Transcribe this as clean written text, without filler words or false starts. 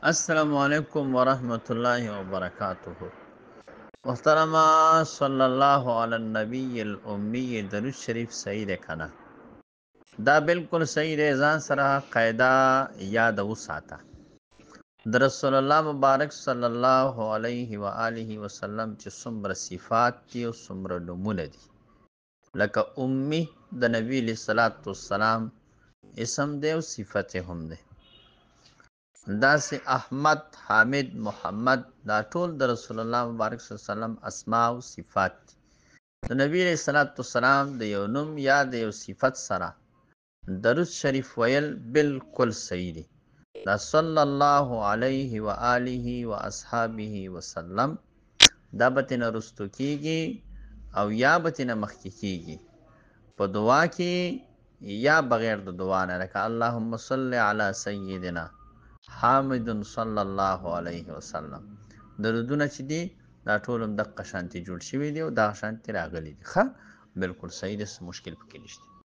السلام علیکم ورحمۃ اللہ وبرکاتہ. محترمہ صلی اللہ علی النبی الامی درود شریف صحیح ده کنه؟ دا بالکل صحیح ده. ځان سره قاعده یاد وساته. د رسول الله مبارک صلی الله علیه و آله وسلم چې څومره صفات دي او څومره نومونه دي، لکه امی د نبی علیہ الصلوۃ والسلام اسم دی او صفت هم دی. داسې احمد، حامد، محمد دا ټول د رسول الله مبارک صلی الله علیه وسلم اسماء او صفات دي. د نبی علیہ الصلوۃ والسلام د یو نوم یا د یو صفت سره درود شریف ویل بالکل صحیح دی. دا صلی الله علیه و آله و اصحابه وسلم دا به ترنه رستو کیږي او یا به ترنه مخکې کیږي په دعا کې یا بغیر د دعا نه، لکه اللهم صل علی سیدنا حامد صلی الله علیه وسلم. درودونه چې دي دا ټول هم دغه شانتي جوړ شوي دي او دغه شانتي راغلي دي. ښه، بالکل صحیح دی، څه مشکل پکې نشته.